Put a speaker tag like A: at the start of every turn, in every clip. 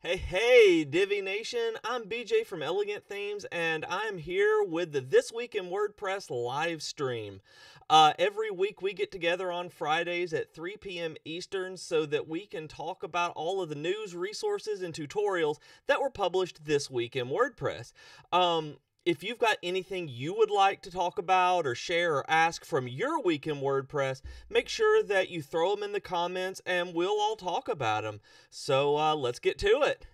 A: Hey, Divi Nation. I'm BJ from Elegant Themes, and I'm here with the This Week in WordPress live stream. Every week we get together on Fridays at 3 p.m. Eastern so that we can talk about all of the news, resources, and tutorials that were published this week in WordPress. If you've got anything you would like to talk about or share or ask from your week in WordPress, make sure that you throw them in the comments and we'll all talk about them. So let's get to it.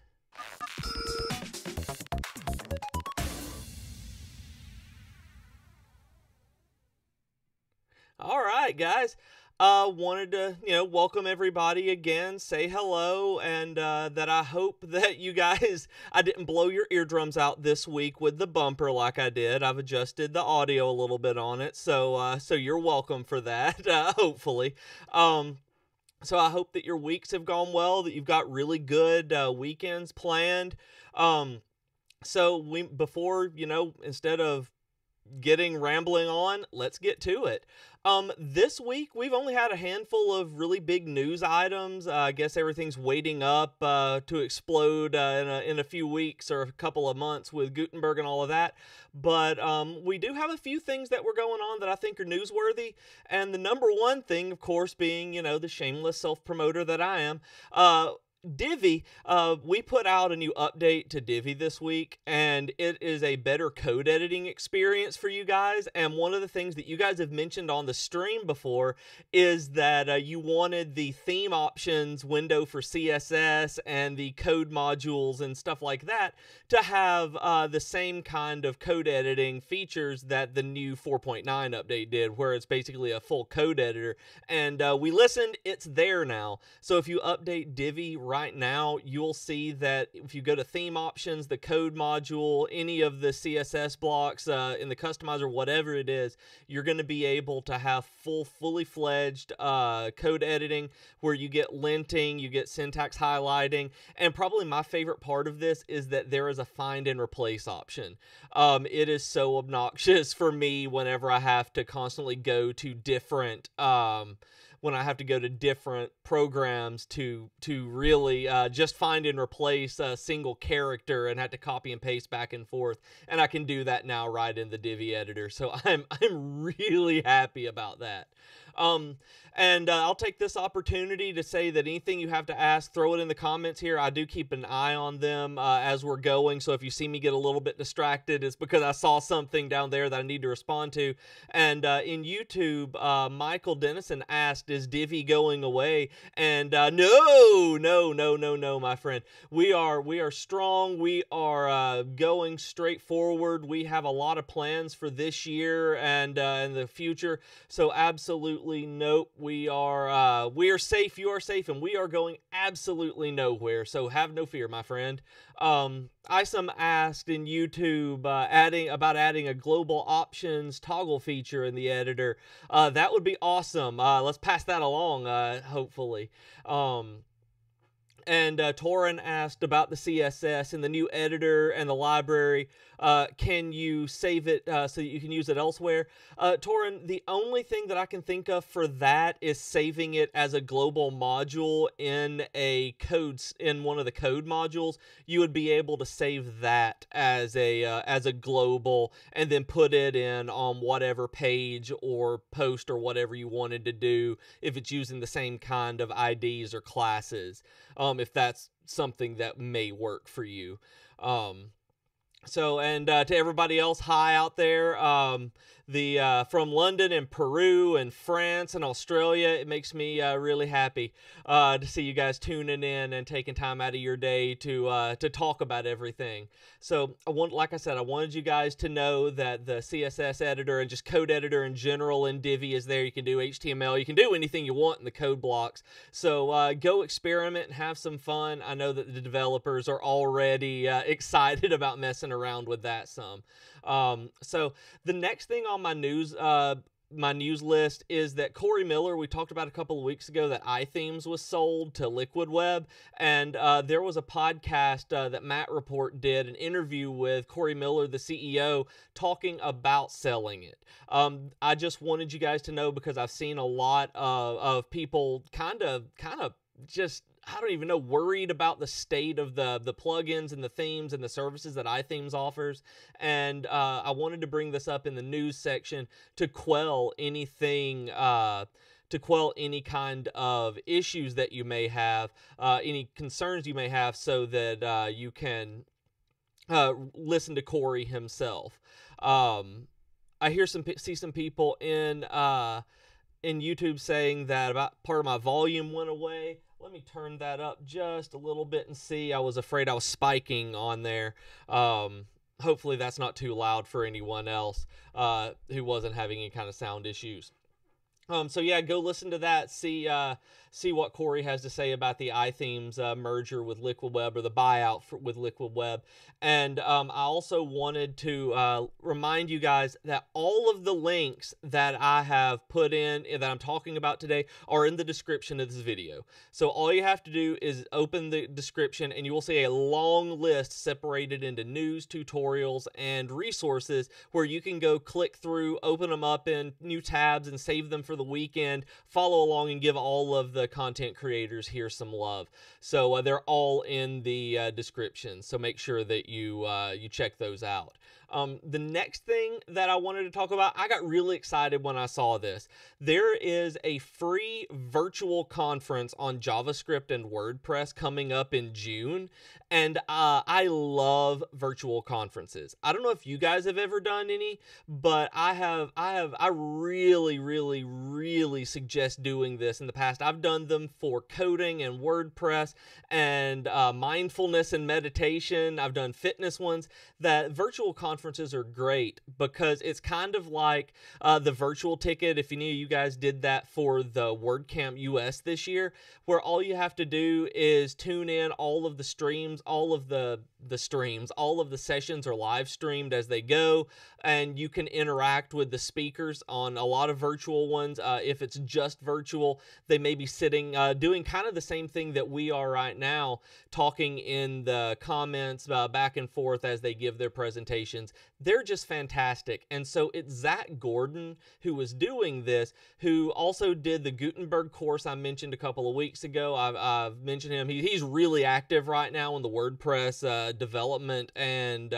A: All right, guys. Wanted to, welcome everybody again, say hello, and that I hope that you guys, I didn't blow your eardrums out this week with the bumper like I did. I've adjusted the audio a little bit on it, so you're welcome for that, hopefully. So I hope that your weeks have gone well, that you've got really good weekends planned. Before, instead of getting rambling on, let's get to it. This week we've only had a handful of really big news items. I guess everything's waiting up to explode in a few weeks or a couple of months with Gutenberg and all of that. But we do have a few things that were going on that I think are newsworthy. And the number one thing, of course, being, the shameless self-promoter that I am, Divi, we put out a new update to Divi this week, and it is a better code editing experience for you guys. And one of the things that you guys have mentioned on the stream before is that you wanted the theme options window for CSS and the code modules and stuff like that to have the same kind of code editing features that the new 4.9 update did, where it's basically a full code editor. And we listened, it's there now. So if you update Divi right now, you'll see that if you go to theme options, the code module, any of the CSS blocks in the customizer, whatever it is, you're going to be able to have fully fledged code editing where you get linting, you get syntax highlighting, and probably my favorite part of this is that there is a find and replace option. It is so obnoxious for me whenever I have to constantly go to different programs to really just find and replace a single character and have to copy and paste back and forth, and I can do that now right in the Divi editor. So I'm really happy about that. I'll take this opportunity to say that anything you have to ask, throw it in the comments here. I do keep an eye on them as we're going, so if you see me get a little bit distracted, it's because I saw something down there that I need to respond to. And in YouTube, Michael Dennison asked, is Divi going away? And no, my friend. We are strong. We are going straight forward. We have a lot of plans for this year and in the future, so absolutely nope. We are safe, you are safe, and we are going absolutely nowhere, so have no fear, my friend. Isom asked in YouTube adding a global options toggle feature in the editor. That would be awesome. Let's pass that along, hopefully. And Torin asked about the CSS and the new editor and the library. Can you save it so that you can use it elsewhere? Torin, the only thing that I can think of for that is saving it as a global module in one of the code modules. You would be able to save that as a global and then put it in on whatever page or post or whatever you wanted to do if it's using the same kind of IDs or classes. If that's something that may work for you. To everybody else, hi out there, from London and Peru and France and Australia, it makes me really happy to see you guys tuning in and taking time out of your day to talk about everything. So like I said, I wanted you guys to know that the CSS editor and just code editor in general in Divi is there. You can do HTML, you can do anything you want in the code blocks. So go experiment and have some fun. I know that the developers are already excited about messing around with that some. So the next thing on my news list is that Corey Miller, we talked about a couple of weeks ago that iThemes was sold to Liquid Web, and there was a podcast that Matt Report did, an interview with Corey Miller, the CEO, talking about selling it. I just wanted you guys to know because I've seen a lot of people kind of just I don't even know, worried about the state of the plugins and the themes and the services that iThemes offers. And I wanted to bring this up in the news section to quell anything, to quell any kind of issues that you may have, any concerns you may have, so that you can listen to Corey himself. I see some people in YouTube saying that about part of my volume went away. Let me turn that up just a little bit and see. I was afraid I was spiking on there. Hopefully that's not too loud for anyone else who wasn't having any kind of sound issues. So yeah, go listen to that. See what Corey has to say about the iThemes merger with Liquid Web, or the buyout with Liquid Web. And I also wanted to remind you guys that all of the links that I have put in, that I'm talking about today, are in the description of this video. So all you have to do is open the description and you will see a long list separated into news, tutorials, and resources where you can go click through, open them up in new tabs, and save them for the weekend, follow along, and give all of the content creators here some love. So they're all in the description, so make sure that you check those out. The next thing that I wanted to talk about, I got really excited when I saw this. There is a free virtual conference on JavaScript and WordPress coming up in June, and I love virtual conferences. I don't know if you guys have ever done any, but I really suggest doing this in the past. I've done them for coding and WordPress and mindfulness and meditation. I've done fitness ones. That virtual conferences are great because it's kind of like the virtual ticket. If you guys did that for the WordCamp US this year, where all you have to do is tune in all of the streams, all of the sessions are live streamed as they go, and you can interact with the speakers on a lot of virtual ones. If it's just virtual, they may be sitting, doing kind of the same thing that we are right now, talking in the comments back and forth as they give their presentations. They're just fantastic. And so it's Zach Gordon who was doing this, who also did the Gutenberg course I mentioned a couple of weeks ago. I've mentioned him. He's really active right now in the WordPress development and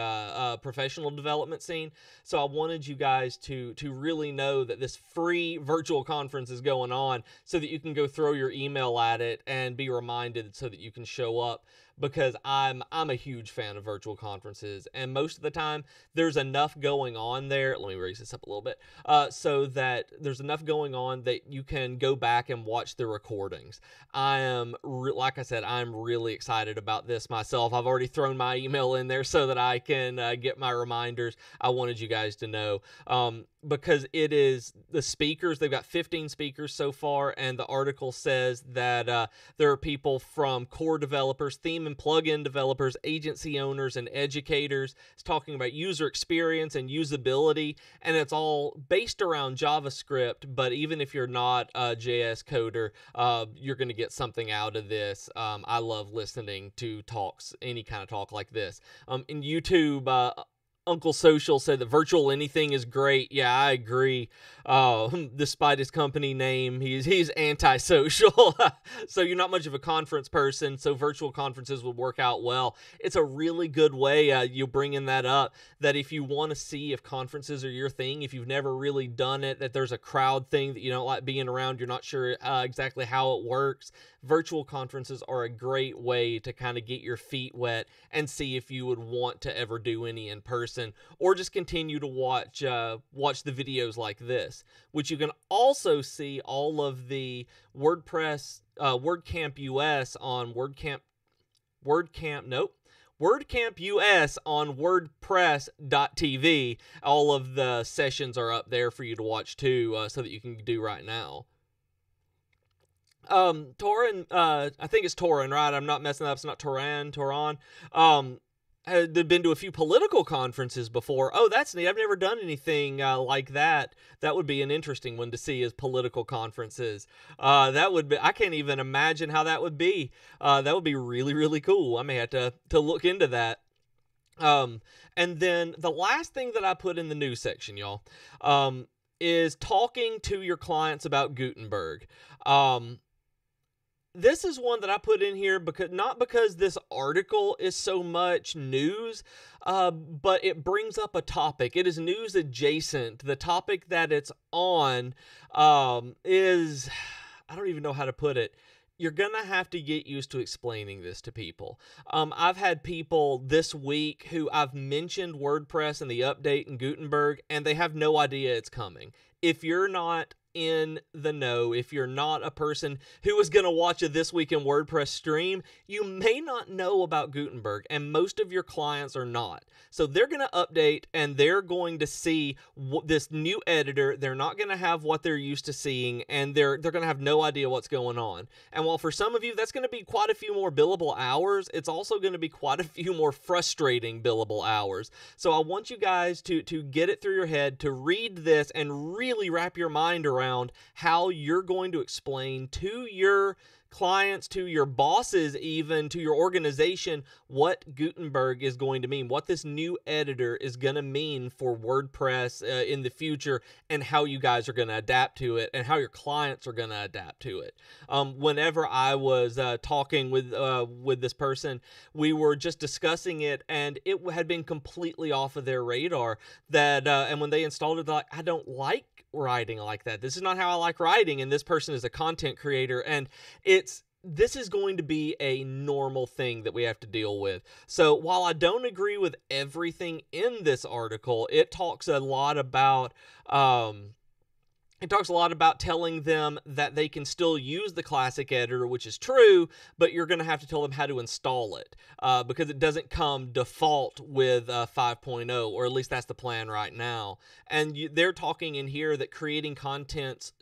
A: professional development scene. So I wanted you guys to really know that this free virtual conference is going on, so that you can go throw your email at it and be reminded, so that you can show up, because I'm a huge fan of virtual conferences, and most of the time there's enough going on there. Let me raise this up a little bit, so that there's enough going on that you can go back and watch the recordings. Like I said, I'm really excited about this myself. I've already thrown my email in there so that I can get my reminders. I wanted you guys to know, because it is the speakers. They've got 15 speakers so far, and the article says that there are people from core developers, theme and plugin developers, agency owners, and educators. It's talking about user experience and usability, and it's all based around JavaScript, but even if you're not a JS coder, you're going to get something out of this. I love listening to talks, any kind of talk like this. In YouTube, Uncle Social said that virtual anything is great. Yeah, I agree. Despite his company name, he's antisocial. So you're not much of a conference person, so virtual conferences would work out well. It's a really good way, you bringing that up, that if you want to see if conferences are your thing, if you've never really done it, that there's a crowd thing that you don't like being around, you're not sure exactly how it works, virtual conferences are a great way to kind of get your feet wet and see if you would want to ever do any in person, or just continue to watch the videos like this, which you can also see all of the WordPress WordCamp US on WordCamp US on WordPress.tv. All of the sessions are up there for you to watch too, so that you can do right now. Torin, I think it's Torin, right? I'm not messing up. It's not Toran. Had been to a few political conferences before. Oh, that's neat. I've never done anything like that. That would be an interesting one to see, is political conferences. That would be, I can't even imagine how that would be. That would be really, really cool. I may have to look into that. And then the last thing that I put in the news section, y'all, is talking to your clients about Gutenberg. this is one that I put in here because not because this article is so much news, but it brings up a topic. It is news adjacent. The topic that it's on is, I don't even know how to put it. You're going to have to get used to explaining this to people. I've had people this week who I've mentioned WordPress and the update in Gutenberg, and they have no idea it's coming. If you're not in the know, if you're not a person who is going to watch a This Week in WordPress stream, you may not know about Gutenberg, and most of your clients are not. So they're going to update, and they're going to see this new editor. They're not going to have what they're used to seeing, and they're going to have no idea what's going on. And while for some of you, that's going to be quite a few more billable hours, it's also going to be quite a few more frustrating billable hours. So I want you guys to get it through your head, to read this, and really wrap your mind around how you're going to explain to your clients, to your bosses, even to your organization, what Gutenberg is going to mean, what this new editor is going to mean for WordPress in the future, and how you guys are going to adapt to it, and how your clients are going to adapt to it. Whenever I was talking with this person, we were just discussing it, and it had been completely off of their radar. And when they installed it, they're like, I don't like writing like that. This is not how I like writing. And this person is a content creator, and this is going to be a normal thing that we have to deal with. So while I don't agree with everything in this article, it talks a lot about telling them that they can still use the classic editor, which is true, but you're going to have to tell them how to install it because it doesn't come default with 5.0, or at least that's the plan right now. And they're talking in here that creating content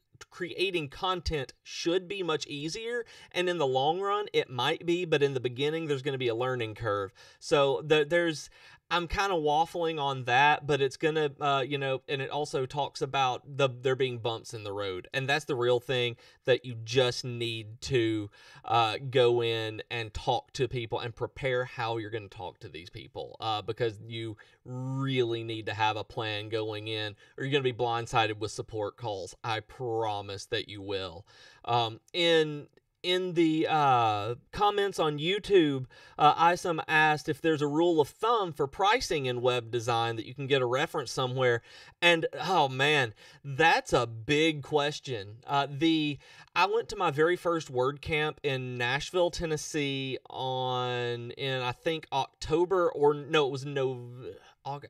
A: should be much easier, and in the long run it might be, but in the beginning there's going to be a learning curve. So I'm kind of waffling on that, but it's gonna and it also talks about there being bumps in the road, and that's the real thing that you just need to go in and talk to people and prepare how you're going to talk to these people, because you really need to have a plan going in, or you're going to be blindsided with support calls. I promise that you will. In the comments on YouTube, Isom asked if there's a rule of thumb for pricing in web design that you can get a reference somewhere. And oh man, that's a big question. I went to my very first WordCamp in Nashville, Tennessee in I think October, or no, it was November.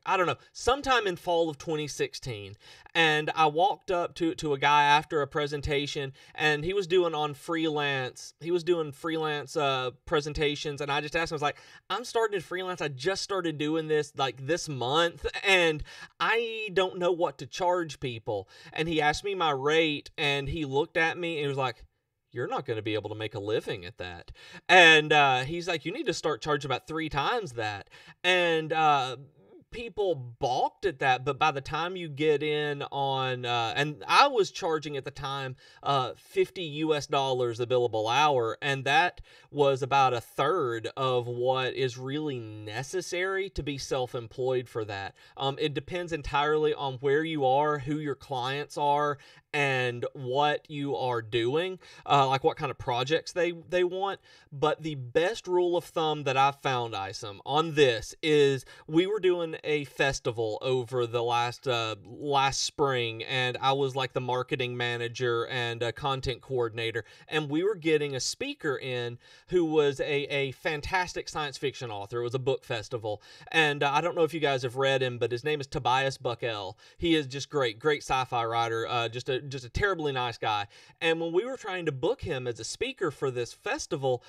A: I don't know, sometime in fall of 2016. And I walked up to a guy after a presentation, and he was doing freelance presentations. And I just asked him, I was like, I'm starting to freelance. I just started doing this like this month, and I don't know what to charge people. And he asked me my rate, and he looked at me and he was like, you're not going to be able to make a living at that. And he's like, you need to start charging about 3 times that. And people balked at that, but by the time you get in on, and I was charging at the time $50 US a billable hour, and that was about a third of what is really necessary to be self-employed for that. It depends entirely on where you are, who your clients are, and what you are doing, like what kind of projects they want. But the best rule of thumb that I've found, Isom, on this is we were doing a festival over the last spring, and I was like the marketing manager and a content coordinator, and we were getting a speaker in who was a fantastic science fiction author. It was a book festival, and I don't know if you guys have read him, but his name is Tobias Buckell. He is just great sci-fi writer, just a terribly nice guy. And when we were trying to book him as a speaker for this festival,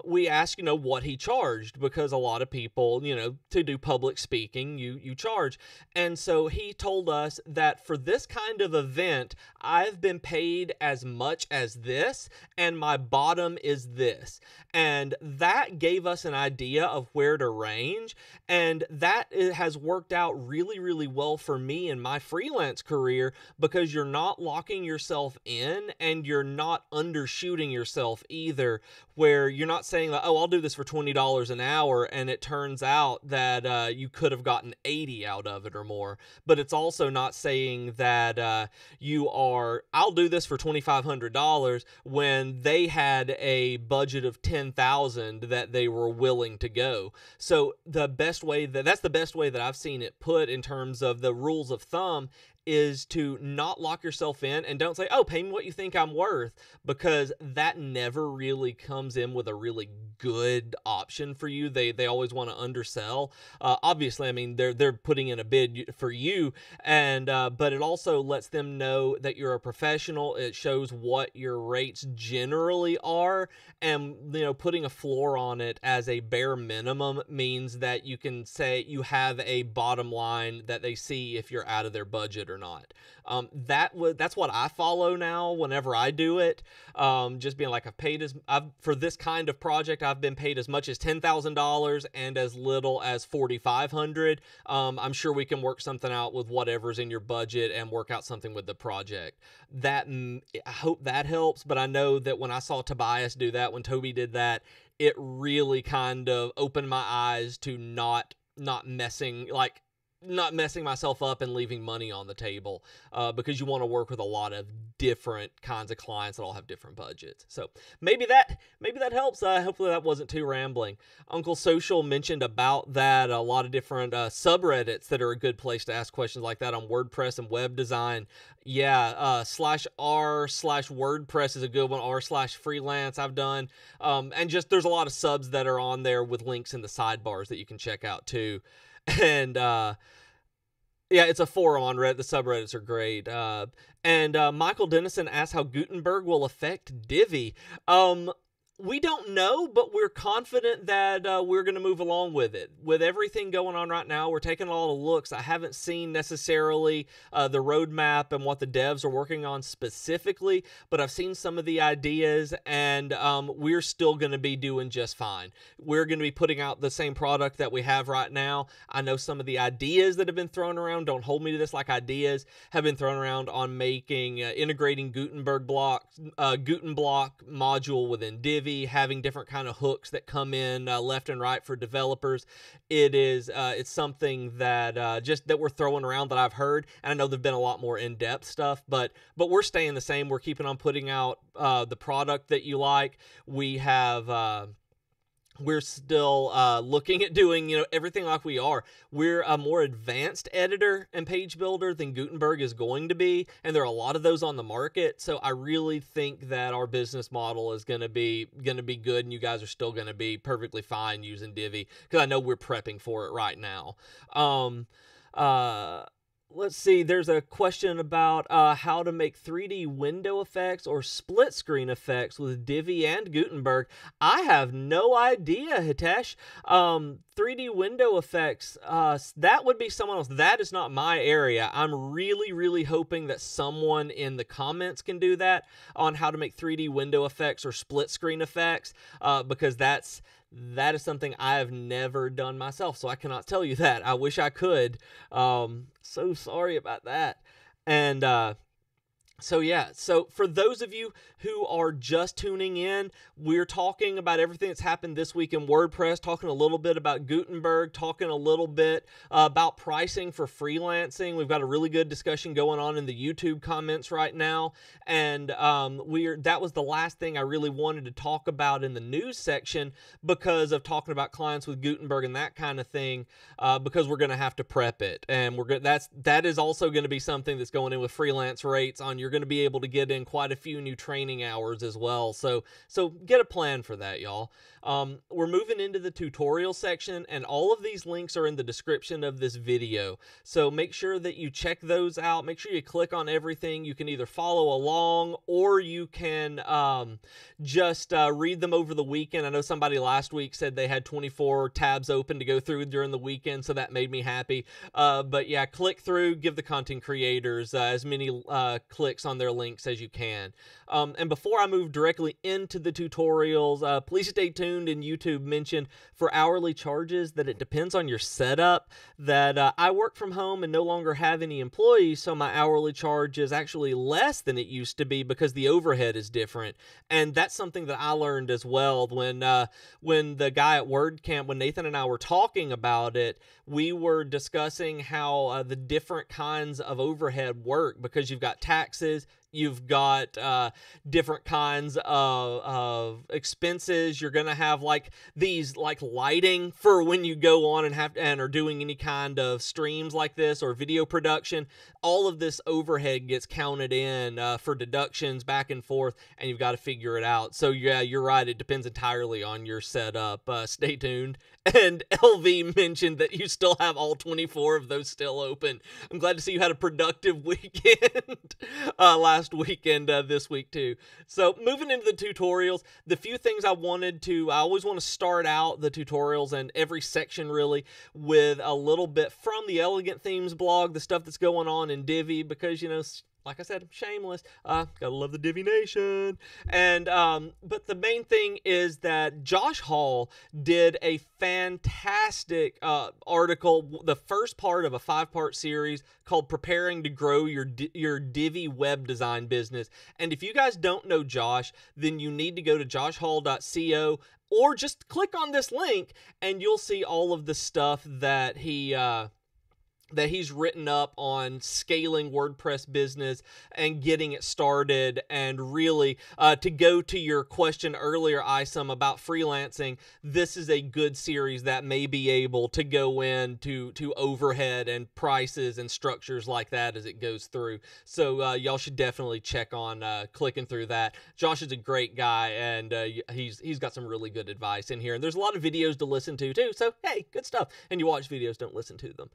A: we asked, what he charged, because a lot of people, to do public speaking, you charge. And so he told us that for this kind of event, I've been paid as much as this, and my bottom is this. And that gave us an idea of where to range, and that has worked out really, really well for me in my freelance career, because you're not not locking yourself in, and you're not undershooting yourself either, where you're not saying like, oh, I'll do this for $20 an hour, and it turns out that you could have gotten 80 out of it or more. But it's also not saying that I'll do this for $2,500 when they had a budget of $10,000 that they were willing to go. So that's the best way that I've seen it put in terms of the rules of thumb, is to not lock yourself in, and don't say, oh, pay me what you think I'm worth, because that never really comes in with a really good option for you. They always want to undersell. Obviously, I mean, they're putting in a bid for you, and but it also lets them know that you're a professional. It shows what your rates generally are, and putting a floor on it as a bare minimum means that you can say you have a bottom line that they see if you're out of their budget or not. That's what I follow now whenever I do it. Just being like, for this kind of project, I've been paid as much as $10,000 and as little as $4,500. I'm sure we can work something out with whatever's in your budget and work out something with the project. I hope that helps, but I know that when I saw Tobias do that, when Toby did that, it really kind of opened my eyes to not messing myself up and leaving money on the table, because you want to work with a lot of different kinds of clients that all have different budgets. So maybe that helps. Hopefully that wasn't too rambling. Uncle Social mentioned about that, a lot of different subreddits that are a good place to ask questions like that on WordPress and web design. Yeah, /r/WordPress is a good one. r/freelance I've done. And just there's a lot of subs that are on there with links in the sidebars that you can check out too. And yeah, it's a forum on Reddit. The subreddits are great. And Michael Dennison asked how Gutenberg will affect Divi. We don't know, but we're confident that we're going to move along with it. With everything going on right now, we're taking a lot of looks. I haven't seen necessarily the roadmap and what the devs are working on specifically, but I've seen some of the ideas, and we're still going to be doing just fine. We're going to be putting out the same product that we have right now. I know some of the ideas that have been thrown around, don't hold me to this, like ideas have been thrown around on making, integrating Gutenberg blocks, Guten block module within Divi, having different kind of hooks that come in left and right for developers. It's something that that we're throwing around that I've heard, and I know there've been a lot more in-depth stuff, but we're staying the same. We're keeping on putting out the product that you like. We're still looking at doing, everything like we are. We're a more advanced editor and page builder than Gutenberg is going to be, and there are a lot of those on the market. So I really think that our business model is going to be good, and you guys are still going to be perfectly fine using Divi, because I know we're prepping for it right now. Let's see, there's a question about how to make 3D window effects or split screen effects with Divi and Gutenberg. I have no idea, Hitesh. 3D window effects, that would be someone else. That is not my area. I'm really, really hoping that someone in the comments can do that on how to make 3D window effects or split screen effects, because that is something I have never done myself, so I cannot tell you that. I wish I could. So sorry about that. And so yeah, so for those of you who are just tuning in, we're talking about everything that's happened this week in WordPress, talking a little bit about Gutenberg, talking a little bit about pricing for freelancing. We've got a really good discussion going on in the YouTube comments right now, and that was the last thing I really wanted to talk about in the news section, because of talking about clients with Gutenberg and that kind of thing, because we're going to have to prep it, and that is also going to be something that's going in with freelance rates on. You're going to be able to get in quite a few new training hours as well. So get a plan for that, y'all. We're moving into the tutorial section, and all of these links are in the description of this video. So make sure that you check those out. Make sure you click on everything. You can either follow along, or you can just read them over the weekend. I know somebody last week said they had 24 tabs open to go through during the weekend, so that made me happy. But yeah, click through, give the content creators as many clicks clicks on their links as you can. And before I move directly into the tutorials, please stay tuned. And YouTube mentioned for hourly charges that it depends on your setup, that I work from home and no longer have any employees, so my hourly charge is actually less than it used to be because the overhead is different. And that's something that I learned as well when the guy at WordCamp, when Nathan and I were talking about it, we were discussing how the different kinds of overhead work, because you've got taxes, you've got different kinds of expenses. You're going to have like these like lighting for when you go on and are doing any kind of streams like this or video production. All of this overhead gets counted in for deductions back and forth, and you've got to figure it out. So yeah, you're right. It depends entirely on your setup. Stay tuned. And LV mentioned that you still have all 24 of those still open. I'm glad to see you had a productive weekend last weekend, this week too. So moving into the tutorials, the few things I always want to start out the tutorials and every section really with a little bit from the Elegant Themes blog, the stuff that's going on in Divi, because, you know, like I said, I'm shameless. Gotta love the Divi Nation. And but the main thing is that Josh Hall did a fantastic article, the first part of a 5-part series called "Preparing to Grow Your Divi Web Design Business." And if you guys don't know Josh, then you need to go to joshhall.co, or just click on this link and you'll see all of the stuff that he's written up on scaling WordPress business and getting it started. And really, to go to your question earlier, Isom, about freelancing, this is a good series that may be able to go into overhead and prices and structures like that as it goes through. So y'all should definitely check on clicking through that. Josh is a great guy, and he's got some really good advice in here. And there's a lot of videos to listen to too. So hey, good stuff. And you watch videos, don't listen to them.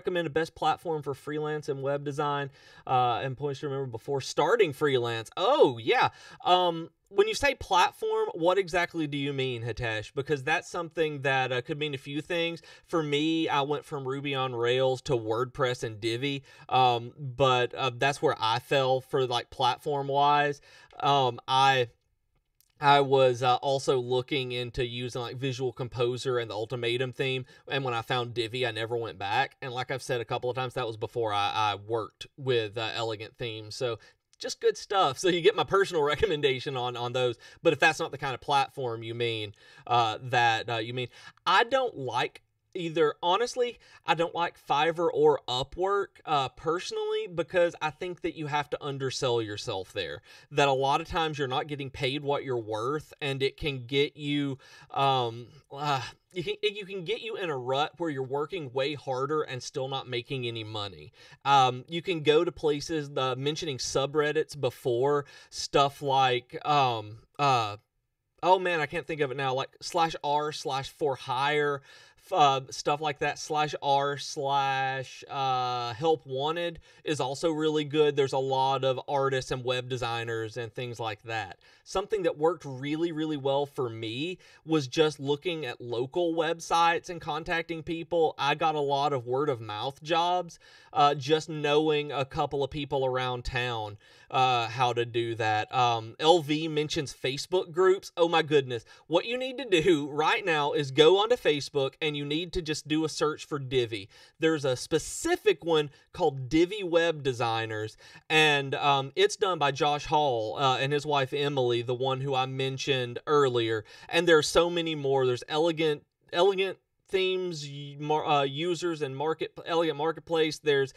A: Recommend a best platform for freelance and web design, and points to remember before starting freelance. Oh yeah. When you say platform, what exactly do you mean, Hitesh? Because that's something that could mean a few things. For me, I went from Ruby on Rails to WordPress and Divi, but that's where I fell for like platform wise. I was also looking into using like Visual Composer and the Ultimatum theme, and when I found Divi, I never went back. And like I've said a couple of times, that was before I worked with Elegant Themes. So just good stuff. So you get my personal recommendation on those. But if that's not the kind of platform you mean, I don't like either. Honestly, I don't like Fiverr or Upwork personally, because I think that you have to undersell yourself there. That a lot of times you're not getting paid what you're worth, and it can get you you can get you in a rut where you're working way harder and still not making any money. You can go to places, mentioning subreddits before, stuff like oh man, I can't think of it now, like /r/for-hire, stuff like that, /r/help wanted is also really good. There's a lot of artists and web designers and things like that. Something that worked really, really well for me was just looking at local websites and contacting people. I got a lot of word of mouth jobs, just knowing a couple of people around town how to do that. LV mentions Facebook groups. Oh my goodness. What you need to do right now is go onto Facebook, and you need to just do a search for Divi. There's a specific one called Divi Web Designers, and it's done by Josh Hall and his wife Emily, the one who I mentioned earlier. And there's so many more. There's Elegant Themes users and Elegant Marketplace. There's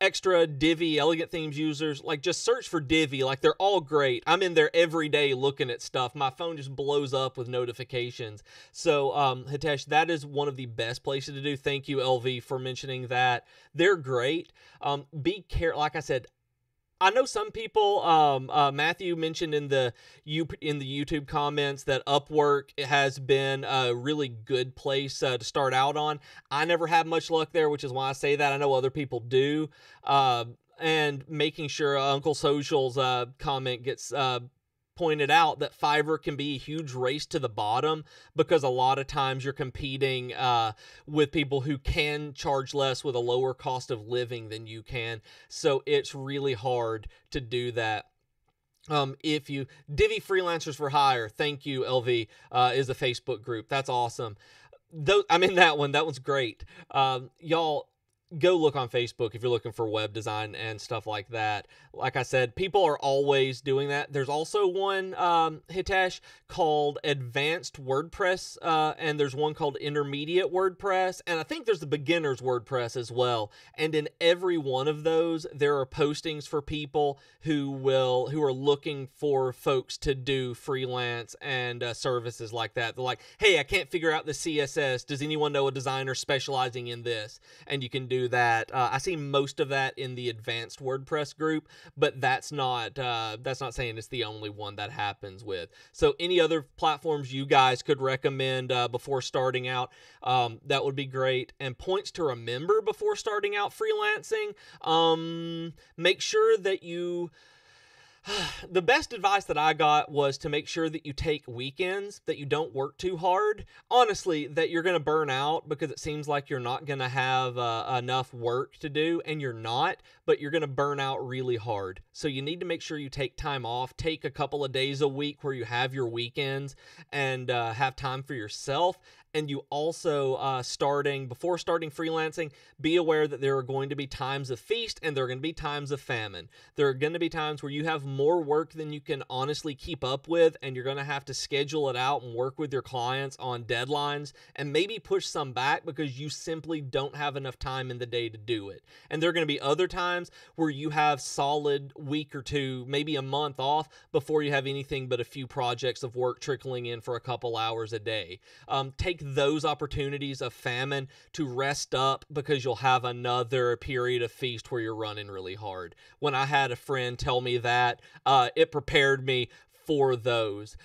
A: extra Divi Elegant Themes users. Like, just search for Divi. Like, they're all great. I'm in there every day looking at stuff. My phone just blows up with notifications. So Hitesh, that is one of the best places to do. Thank you, LV, for mentioning that. They're great. Be careful. Like I said, I know some people, Matthew mentioned in the YouTube comments that Upwork has been a really good place to start out on. I never had much luck there, which is why I say that. I know other people do. And making sure Uncle Social's comment gets pointed out that Fiverr can be a huge race to the bottom because a lot of times you're competing with people who can charge less with a lower cost of living than you can. So it's really hard to do that. If you Divi Freelancers for Hire, thank you, LV, is a Facebook group. That's awesome. I'm in that one. That one's great. Y'all, go look on Facebook if you're looking for web design and stuff like that. Like I said, people are always doing that. There's also one, Hitesh, called Advanced WordPress, and there's one called Intermediate WordPress, and I think there's the Beginner's WordPress as well. And in every one of those, there are postings for people who are looking for folks to do freelance and services like that. They're like, hey, I can't figure out the CSS. Does anyone know a designer specializing in this? And you can do that. I see most of that in the Advanced WordPress group, but that's not saying it's the only one that happens with. So any other platforms you guys could recommend before starting out, that would be great. And points to remember before starting out freelancing, make sure that you the best advice that I got was to make sure that you take weekends, that you don't work too hard. Honestly, that you're going to burn out because it seems like you're not going to have enough work to do, and you're not, but you're going to burn out really hard. So you need to make sure you take time off, take a couple of days a week where you have your weekends and have time for yourself. And you also, before starting freelancing, be aware that there are going to be times of feast and there are going to be times of famine. There are going to be times where you have more work than you can honestly keep up with, and you're going to have to schedule it out and work with your clients on deadlines and maybe push some back because you simply don't have enough time in the day to do it. And there are going to be other times where you have solid week or two, maybe a month off before you have anything but a few projects of work trickling in for a couple hours a day. Take those opportunities of famine to rest up because you'll have another period of feast where you're running really hard. When I had a friend tell me that, it prepared me for those.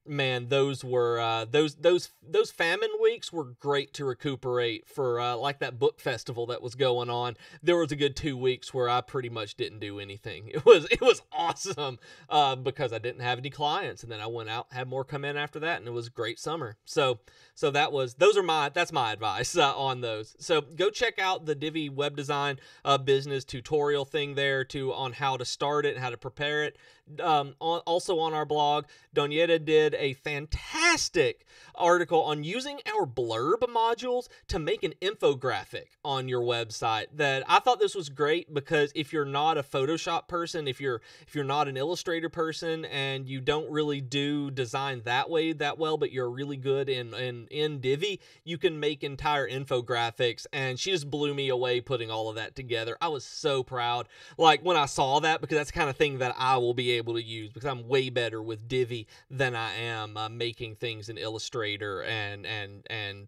A: Man, those were those famine weeks were great to recuperate for like that book festival that was going on. There was a good 2 weeks where I pretty much didn't do anything. It was awesome because I didn't have any clients, and then I went out, had more come in after that, and it was a great summer. So that's my advice on those. So go check out the Divi web design business tutorial thing there on how to start it and how to prepare it. Also on our blog, Donieta did a fantastic article on using our blurb modules to make an infographic on your website. That I thought this was great because if you're not a Photoshop person, if you're not an Illustrator person, and you don't really do design that well, but you're really good in Divi, you can make entire infographics. And she just blew me away putting all of that together. I was so proud, like when I saw that, because that's the kind of thing that I will be able to use because I'm way better with Divi than I am making things in Illustrator and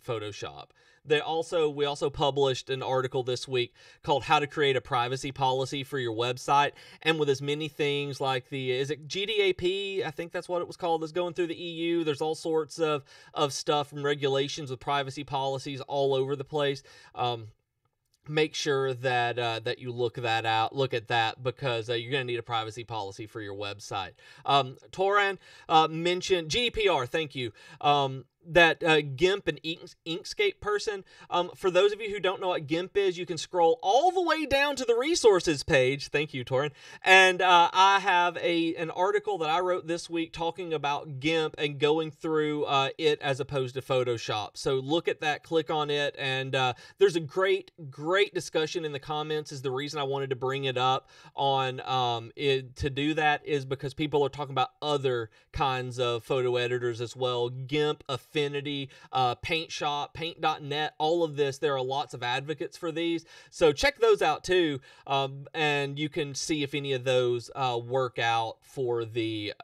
A: Photoshop. We also published an article this week called How to Create a Privacy Policy for Your Website, and with as many things like is it GDAP? I think that's what it was called, that's going through the EU. There's all sorts of stuff and regulations with privacy policies all over the place. Make sure that you look at that because you're going to need a privacy policy for your website. Toran mentioned GDPR. Thank you. That GIMP and Inkscape person. For those of you who don't know what GIMP is, you can scroll all the way down to the resources page. Thank you, Torin. And I have an article that I wrote this week talking about GIMP and going through it as opposed to Photoshop. So look at that, click on it, and there's a great discussion in the comments. Is the reason I wanted to bring it up on to do that is because people are talking about other kinds of photo editors as well. GIMP, Affinity, Paint Shop, Paint.net, all of this. There are lots of advocates for these. So check those out too. And you can see if any of those work out for your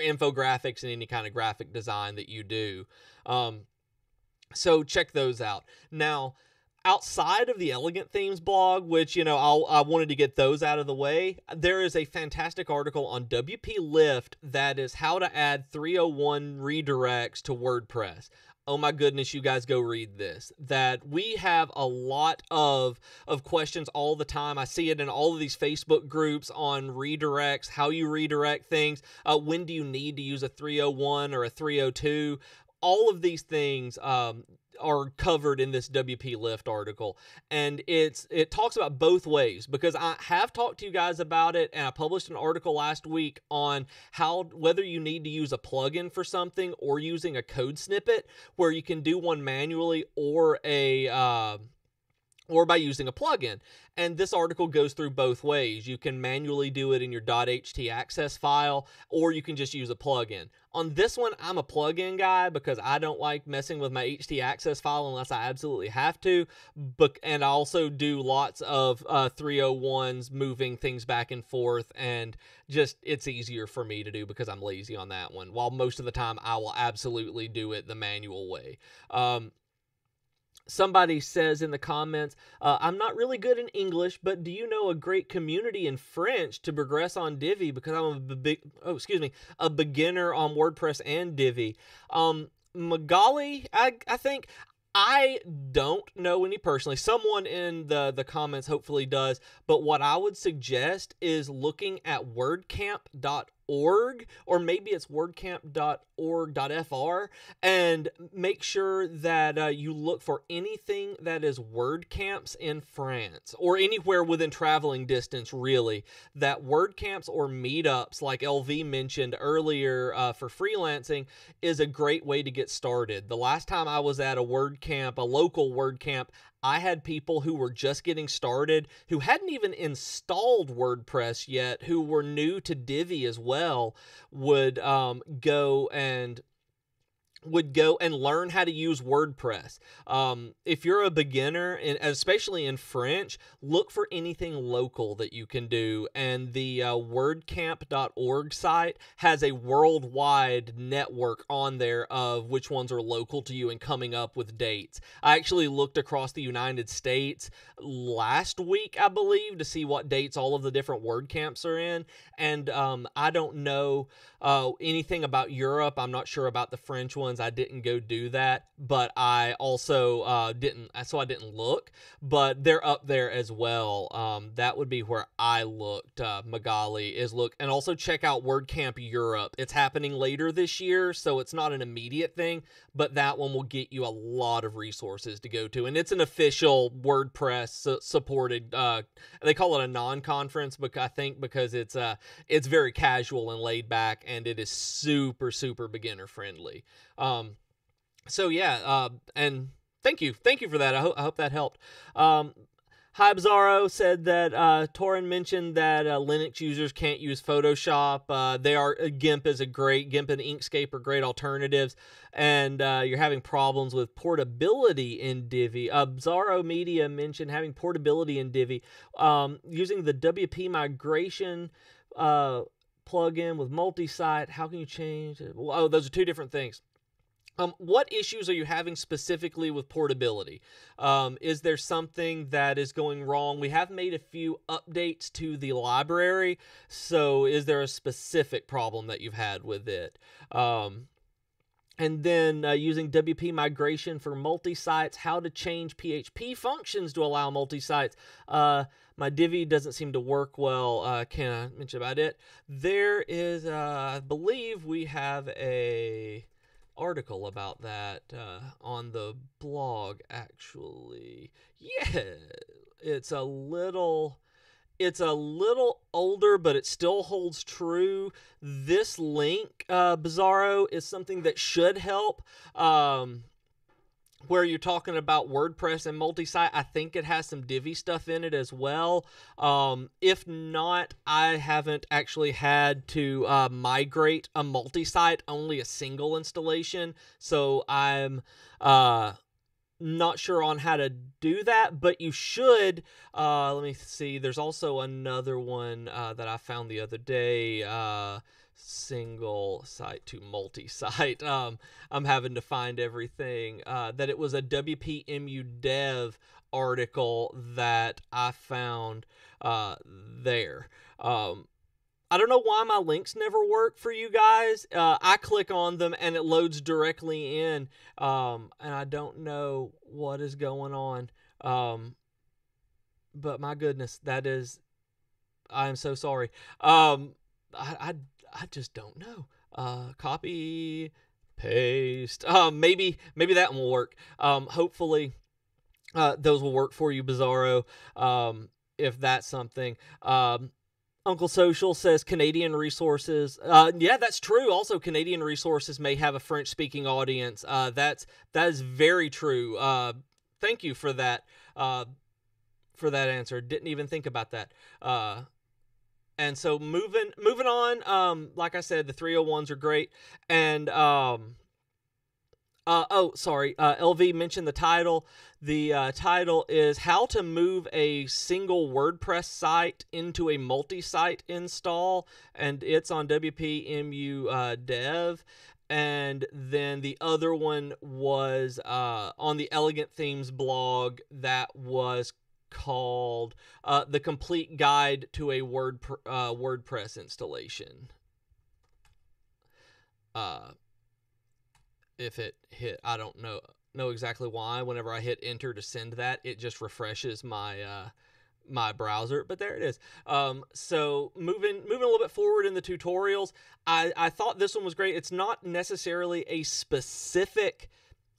A: infographics and any kind of graphic design that you do. So check those out. Now, outside of the Elegant Themes blog, which, you know, I wanted to get those out of the way, there is a fantastic article on WP Lift that is how to add 301 redirects to WordPress. Oh my goodness, you guys go read this. That we have a lot of questions all the time. I see it in all of these Facebook groups on redirects, how you redirect things. When do you need to use a 301 or a 302? All of these things are covered in this WP Lift article, and it talks about both ways, because I have talked to you guys about it, and I published an article last week on whether you need to use a plugin for something or using a code snippet, where you can do one manually or by using a plugin. And this article goes through both ways. You can manually do it in your .htaccess file, or you can just use a plugin. On this one, I'm a plugin guy because I don't like messing with my htaccess file unless I absolutely have to. And I also do lots of 301s, moving things back and forth, and just it's easier for me to do because I'm lazy on that one. While most of the time, I will absolutely do it the manual way. Somebody says in the comments, I'm not really good in English, but do you know a great community in French to progress on Divi? Because I'm a beginner on WordPress and Divi. Magali, I think. I don't know any personally. Someone in the comments hopefully does. But what I would suggest is looking at wordcamp.org, or maybe it's wordcamp.org.fr, and make sure that you look for anything that is WordCamps in France, or anywhere within traveling distance, really, that WordCamps or meetups, like LV mentioned earlier for freelancing, is a great way to get started. The last time I was at a WordCamp, a local WordCamp, I had people who were just getting started, who hadn't even installed WordPress yet, who were new to Divi as well, would go and learn how to use WordPress. If you're a beginner, and especially in French, look for anything local that you can do. And the wordcamp.org site has a worldwide network on there of which ones are local to you and coming up with dates. I actually looked across the United States last week, I believe, to see what dates all of the different WordCamps are in. And I don't know anything about Europe. I'm not sure about the French ones. I didn't go do that, but I also didn't look, but they're up there as well. That would be where I looked. Magali is look, and also check out WordCamp Europe. It's happening later this year, so it's not an immediate thing, but that one will get you a lot of resources to go to, and it's an official WordPress supported. They call it a non-conference, I think, because it's very casual and laid back, and it is super, super beginner friendly. So yeah, and thank you for that. I hope that helped. Hi Bizarro said that Torin mentioned that Linux users can't use Photoshop. GIMP and Inkscape are great alternatives, and you're having problems with portability in Divi. Bizarro Media mentioned having portability in Divi using the WP migration plugin with multi-site. How can you change it? Well, oh, those are two different things. What issues are you having specifically with portability? Is there something that is going wrong? We have made a few updates to the library, so is there a specific problem that you've had with it? And then using WP migration for multi-sites, how to change PHP functions to allow multi-sites. My Divi doesn't seem to work well. Can I mention about it? There is, I believe we have a article about that on the blog, actually. Yeah, it's a little older, but it still holds true. This link, Bizarro, is something that should help. Where you're talking about WordPress and multi-site, I think it has some Divi stuff in it as well. If not, I haven't actually had to migrate a multi-site, only a single installation. So I'm not sure on how to do that, but you should. Let me see. There's also another one that I found the other day. single site to multi-site. I'm having to find everything. That it was a WPMU dev article that I found there. I don't know why my links never work for you guys. I click on them and it loads directly in, and I don't know what is going on. But my goodness, I am so sorry. I just don't know. Copy, paste. Maybe that one will work. Hopefully, those will work for you, Bizarro. If that's something. Uncle Social says Canadian resources. Yeah, that's true. Also, Canadian resources may have a French-speaking audience. That is very true. Thank you for that. For that answer. Didn't even think about that. And so moving on. Like I said, the 301s are great. And LV mentioned the title. The title is How to Move a Single WordPress Site into a Multi-Site Install, and it's on WPMU Dev. And then the other one was on the Elegant Themes blog that was called The Complete Guide to a WordPress Installation. If it hit, I don't know exactly why. Whenever I hit enter to send that, it just refreshes my my browser, but there it is. So moving a little bit forward in the tutorials, I thought this one was great. It's not necessarily a specific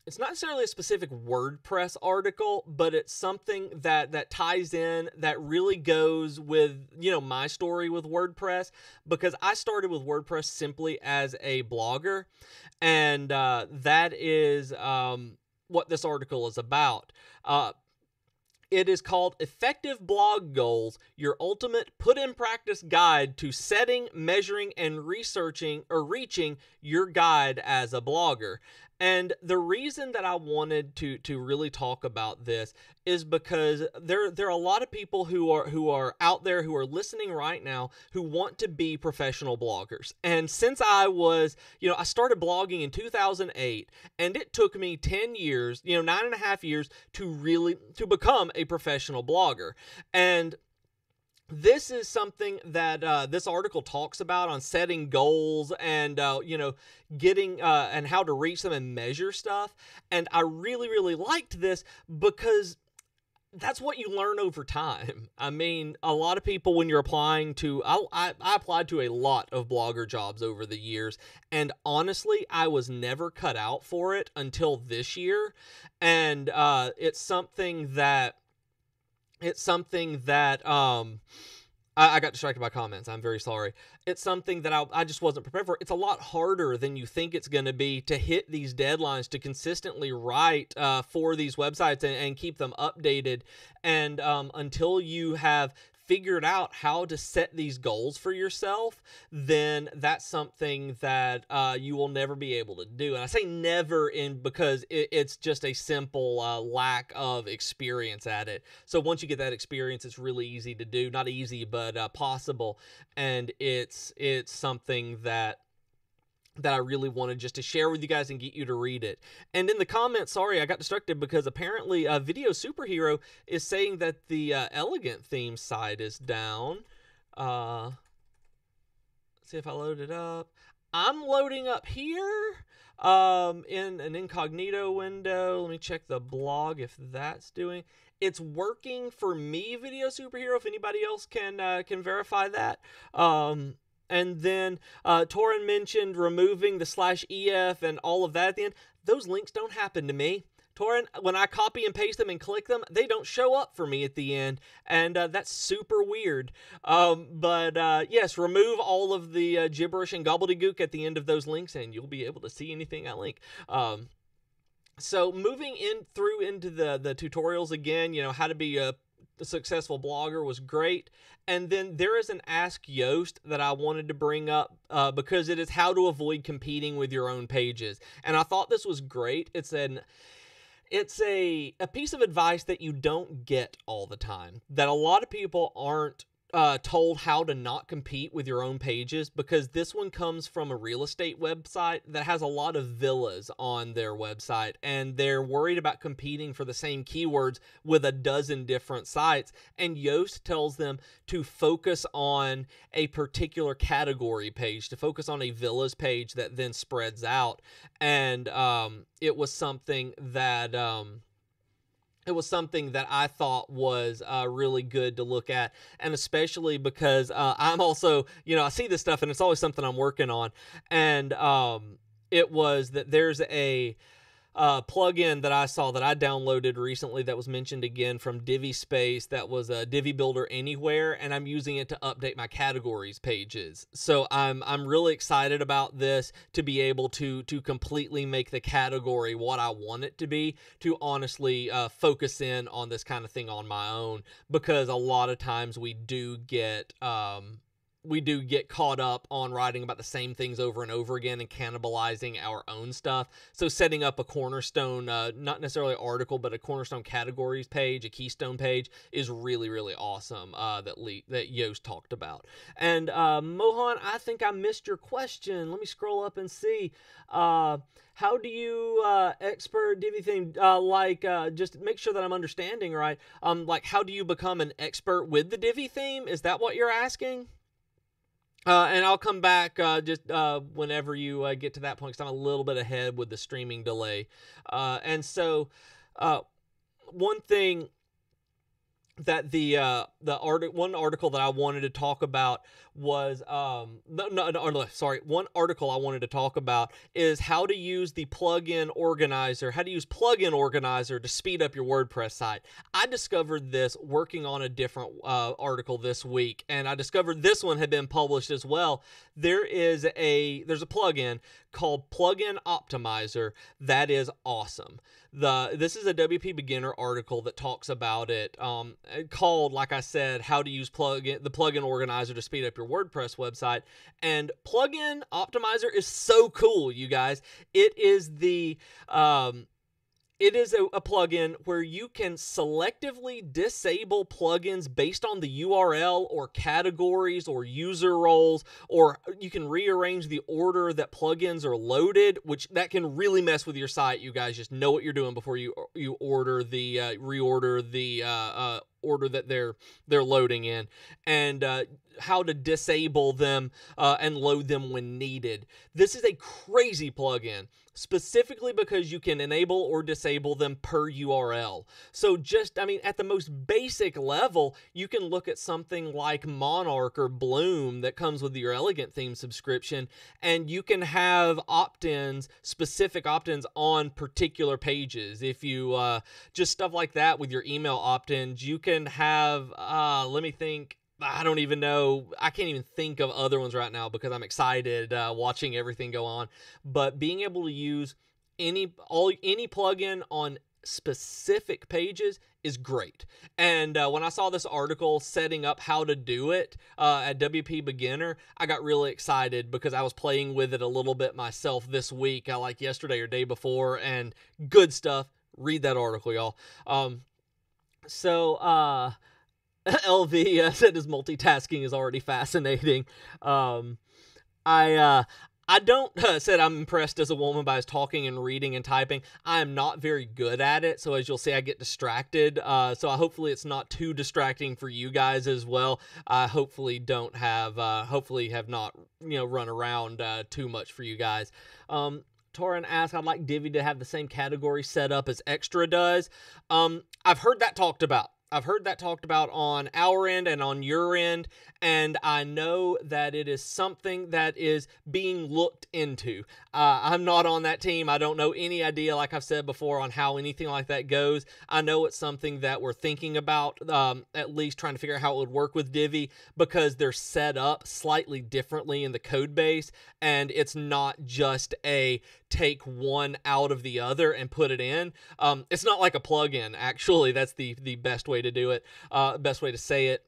A: WordPress article, but it's something that ties in, that really goes with, my story with WordPress, because I started with WordPress simply as a blogger, and that is what this article is about. It is called Effective Blog Goals, Your Ultimate Put-in-Practice Guide to Setting, Measuring, and Reaching Your Guide as a Blogger. And the reason that I wanted to really talk about this is because there are a lot of people who are out there, who are listening right now, who want to be professional bloggers. And since I started blogging in 2008, and it took me 10 years, 9.5 years to become a professional blogger. And this is something that this article talks about, on setting goals and, getting and how to reach them and measure stuff. And I really, really liked this because that's what you learn over time. I mean, a lot of people, when you're applying to, I applied to a lot of blogger jobs over the years, and honestly, I was never cut out for it until this year. And it's something that I got distracted by comments. I'm very sorry. It's something that I just wasn't prepared for. It's a lot harder than you think it's going to be to hit these deadlines, to consistently write for these websites and keep them updated. And until you have figured out how to set these goals for yourself, then that's something that you will never be able to do. And I say never because it's just a simple lack of experience at it. So once you get that experience, it's really easy to do. Not easy, but possible. And it's something that I really wanted just to share with you guys and get you to read it. And in the comments, sorry, I got distracted because apparently Video Superhero is saying that the Elegant Theme site is down. Let's see if I load it up. I'm loading up here in an incognito window. Let me check the blog if that's doing. It's working for me, Video Superhero, if anybody else can verify that. And then Torin mentioned removing the /EF and all of that at the end. Those links don't happen to me. Torin, when I copy and paste them and click them, they don't show up for me at the end. And that's super weird. But yes, remove all of the gibberish and gobbledygook at the end of those links, and you'll be able to see anything I link. So moving into the tutorials again, how to be a successful blogger was great. And then there is an Ask Yoast that I wanted to bring up because it is how to avoid competing with your own pages. And I thought this was great. It's a piece of advice that you don't get all the time, that a lot of people aren't told how to not compete with your own pages, because this one comes from a real estate website that has a lot of villas on their website, and they're worried about competing for the same keywords with a dozen different sites. And Yoast tells them to focus on a particular category page, to focus on a villas page that then spreads out. And it was something that I thought was really good to look at, and especially because I'm also, I see this stuff and it's always something I'm working on. And it was that there's a plugin that I saw that I downloaded recently that was mentioned again from Divi Space, that was a Divi Builder Anywhere, and I'm using it to update my categories pages. So I'm really excited about this, to be able to completely make the category what I want it to be, to honestly focus in on this kind of thing on my own, because a lot of times we do get caught up on writing about the same things over and over again and cannibalizing our own stuff. So setting up a cornerstone, not necessarily article, but a cornerstone categories page, a keystone page, is really, really awesome, that Yoast talked about. And Mohan, I think I missed your question. Let me scroll up and see. How do you expert Divi theme? Just make sure that I'm understanding right. How do you become an expert with the Divi theme? Is that what you're asking? And I'll come back whenever you get to that point, because I'm a little bit ahead with the streaming delay. And so one thing that one article that I wanted to talk about was one article I wanted to talk about is how to use the plugin organizer, to speed up your WordPress site. I discovered this working on a different article this week, and I discovered this one had been published as well. There's a plugin called Plugin Optimizer that is awesome. This is a WP Beginner article that talks about it, called, like I said, how to use the plugin organizer to speed up your WordPress website. And Plugin Optimizer is so cool, you guys. It is a plugin where you can selectively disable plugins based on the URL or categories or user roles, or you can rearrange the order that plugins are loaded, which that can really mess with your site. You guys just know what you're doing before you reorder the order that they're loading in, and how to disable them and load them when needed. This is a crazy plugin, specifically because you can enable or disable them per URL. So at the most basic level, you can look at something like Monarch or Bloom that comes with your Elegant Theme subscription, and you can have specific opt-ins on particular pages. If you just stuff like that with your email opt-ins, you can have, let me think, I don't even know. I can't even think of other ones right now because I'm excited watching everything go on. But being able to use any plugin on specific pages is great. And when I saw this article setting up how to do it at WP Beginner, I got really excited because I was playing with it a little bit myself this week, like yesterday or day before, and good stuff. Read that article, y'all. LV said his multitasking is already fascinating. I don't said I'm impressed as a woman by his talking and reading and typing. I am not very good at it, so as you'll see, I get distracted. Hopefully it's not too distracting for you guys as well. I hopefully have not run around too much for you guys. Torin asked, I'd like Divi to have the same category set up as Extra does. I've heard that talked about. On our end and on your end, and I know that it is something that is being looked into. I'm not on that team. I don't know any idea, like I've said before, on how anything like that goes. I know it's something that we're thinking about, at least trying to figure out how it would work with Divi, because they're set up slightly differently in the code base, and it's not just a take one out of the other and put it in. It's not like a plugin, actually. That's the best way to do it, best way to say it.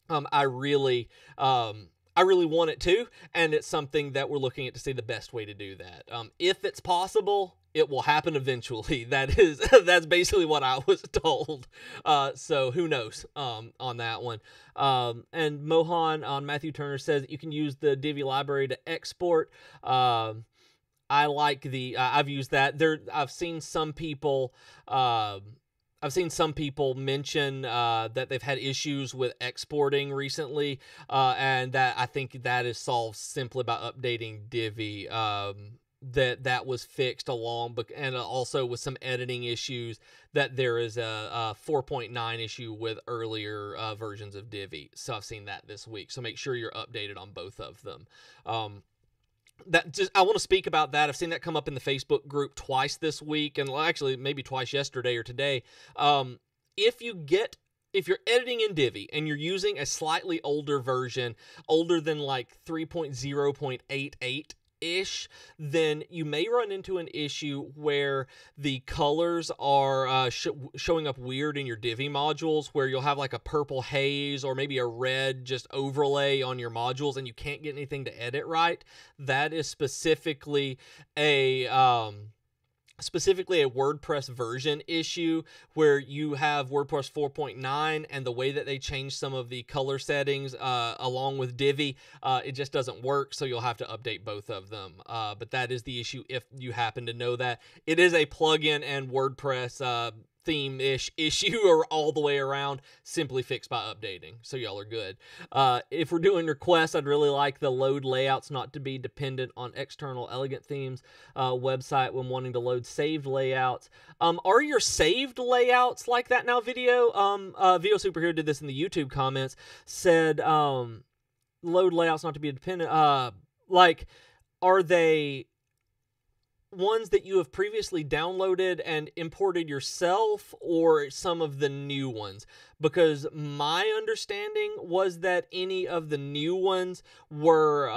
A: I really I really want it to, and it's something that we're looking at to see the best way to do that. If it's possible, it will happen eventually. That's basically what I was told. So who knows on that one. And Mohan on Matthew Turner says that you can use the Divi library to export. I like the I've used that. I've seen some people mention that they've had issues with exporting recently, and that I think that is solved simply by updating Divi. That was fixed and also with some editing issues, that there is a 4.9 issue with earlier versions of Divi. So I've seen that this week. So make sure you're updated on both of them. I want to speak about that. I've seen that come up in the Facebook group twice this week, and actually maybe twice yesterday or today. If you're editing in Divi and you're using a slightly older version, older than like 3.0.88-ish, then you may run into an issue where the colors are showing up weird in your Divi modules, where you'll have like a purple haze or maybe a red just overlay on your modules and you can't get anything to edit right. That is specifically a WordPress version issue, where you have WordPress 4.9 and the way that they change some of the color settings along with Divi, it just doesn't work, so you'll have to update both of them. But that is the issue if you happen to know that. It is a plugin and WordPress theme-ish issue or all the way around, simply fixed by updating, so y'all are good. If we're doing requests, I'd really like the load layouts not to be dependent on external Elegant Themes website when wanting to load saved layouts. Are your saved layouts like that now? Video Superhero did this in the YouTube comments, said load layouts not to be dependent. Like, are they ones that you have previously downloaded and imported yourself, or some of the new ones? Because my understanding was that any of the new ones were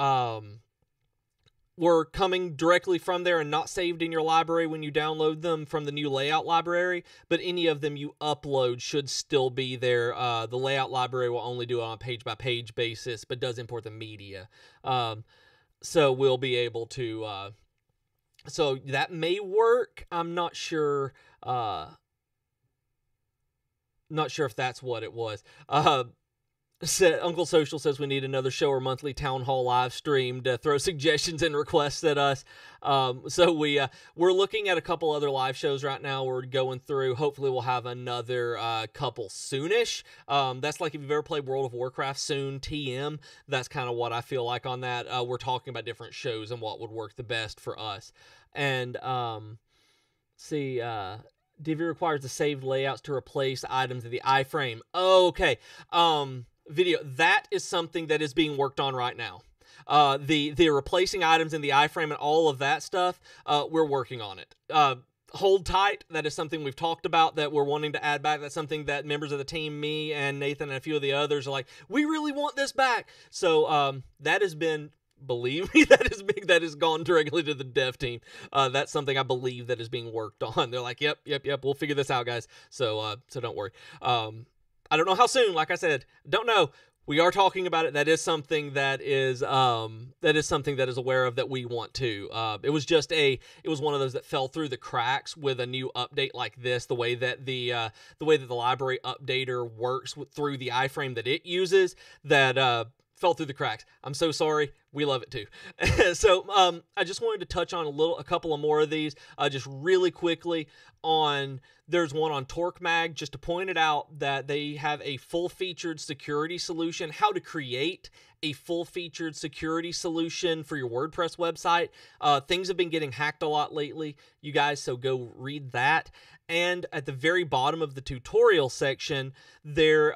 A: coming directly from there and not saved in your library when you download them from the new layout library, but any of them you upload should still be there. The layout library will only do it on a page-by-page basis, but does import the media. So we'll be able to... So that may work. I'm not sure. Not sure if that's what it was. Uncle Social says we need another show or monthly town hall live stream to throw suggestions and requests at us. So we're looking at a couple other live shows right now. We're going through. Hopefully we'll have another couple soonish. That's like if you've ever played World of Warcraft soon, TM. That's kind of what I feel like on that. We're talking about different shows and what would work the best for us. And Divi requires the saved layouts to replace items in the iframe. Okay. Video, that is something that is being worked on right now. The replacing items in the iframe and all of that stuff, we're working on it. Hold tight. That is something we've talked about that we're wanting to add back. That's something that members of the team, me and Nathan and a few of the others, are like, we really want this back. So that has been... Believe me, that has gone directly to the dev team. That's something I believe that is being worked on. They're like, yep, we'll figure this out, guys. So don't worry. I don't know how soon. Like I said, don't know. We are talking about it. That is something that is aware of, that we want to. It was one of those that fell through the cracks with a new update like this. The way that the library updater works through the iframe that it uses, that fell through the cracks. I'm so sorry. We love it too. So I just wanted to touch on a couple of more of these just really quickly. There's one on TorqueMag, just to point it out that they have a full-featured security solution, how to create a full-featured security solution for your WordPress website. Things have been getting hacked a lot lately, you guys, so go read that. And at the very bottom of the tutorial section, their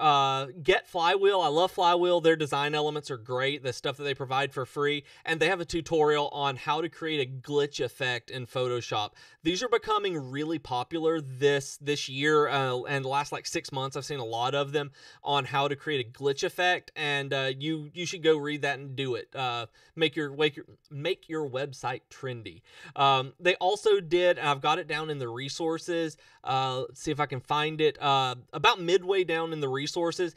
A: Get Flywheel. I love Flywheel. Their design elements are great. The stuff that they provide for for free, and they have a tutorial on how to create a glitch effect in Photoshop. These are becoming really popular this year, and the last like 6 months I've seen a lot of them on how to create a glitch effect, and you should go read that and do it. Make your website trendy. They also did, and I've got it down in the resources. Let's see if I can find it. About midway down in the resources,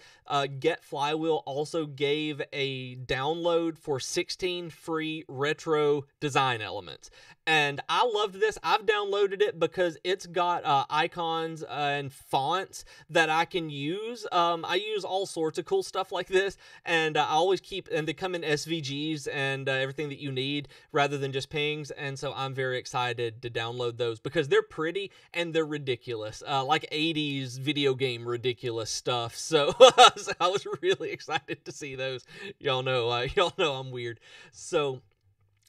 A: Get Flywheel also gave a download for 16 free retro design elements. And I loved this. I've downloaded it because it's got icons and fonts that I can use. I use all sorts of cool stuff like this, and I always keep, and they come in SVGs and everything that you need rather than just pings. And so I'm very excited to download those because they're pretty and they're ridiculous, like 80s video game ridiculous stuff. So, so I was really excited to see those. Y'all know I'm weird. So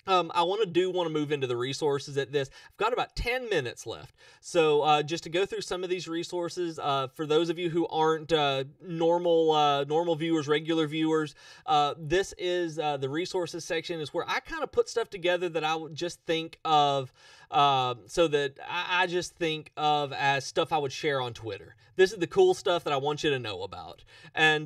A: I want to move into the resources at this. I've got about 10 minutes left. So just to go through some of these resources, for those of you who aren't normal viewers, regular viewers, this is the resources section is where I kind of put stuff together that I would just think of, so that I just think of as stuff I would share on Twitter. This is the cool stuff that I want you to know about. And,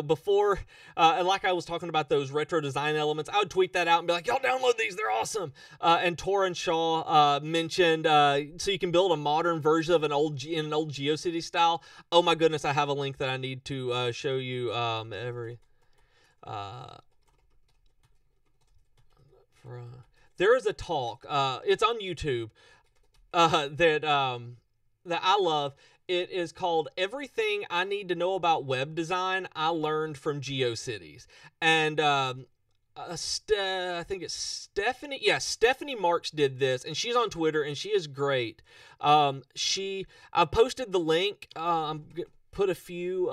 A: before, and like I was talking about those retro design elements, I would tweet that out and be like, y'all download these, they're awesome. And Torrin Shaw mentioned, so you can build a modern version of in an old GeoCities style. Oh my goodness, I have a link that I need to show you there is a talk, it's on YouTube, that I love. It is called Everything I Need to Know About Web Design I Learned from GeoCities. And I think it's Stephanie. Yeah, Stephanie Marks did this, and she's on Twitter, and she is great. I posted the link. Put a few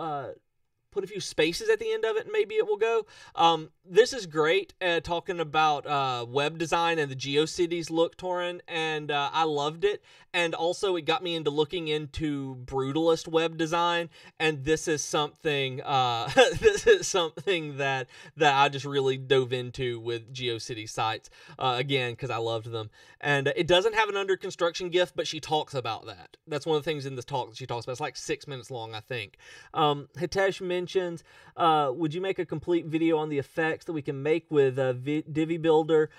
A: spaces at the end of it, and maybe it will go. This is great, talking about web design and the GeoCities look, Torrin, and I loved it. And also, it got me into looking into brutalist web design, and this is something that I just really dove into with GeoCities sites, again, because I loved them. And it doesn't have an under construction GIF, but she talks about that. That's one of the things in this talk that she talks about. It's like 6 minutes long, I think. Hitesh mentions, would you make a complete video on the effects that we can make with Divi Builder?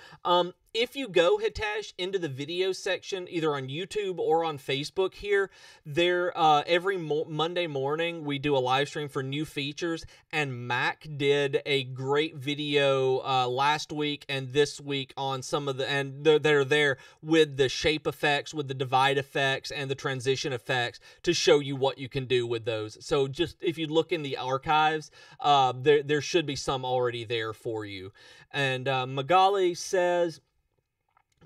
A: If you go, Hitesh, into the video section, either on YouTube or on Facebook here, every Monday morning we do a live stream for new features, and Mac did a great video last week and this week on some of the, and they're there with the shape effects, with the divide effects, and the transition effects to show you what you can do with those. So just, if you look in the archives, there should be some already there for you. And Magali says,